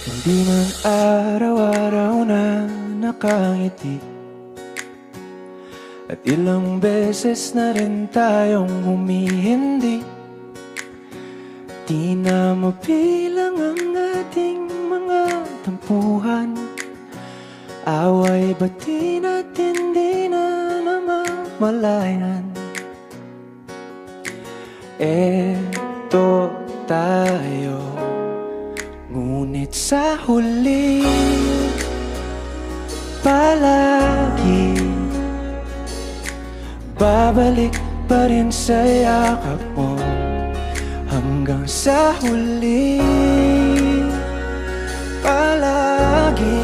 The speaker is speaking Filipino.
Hindi man araw-araw na nakangiti, at ilang beses na rin tayong humihindi. Di na mabilang ang ating mga tampuhan, away bati natin di na namamalayan. Eto tayo, ngunit sa huli palagi babalik pa rin sa yakap mo. Hanggang sa huli palagi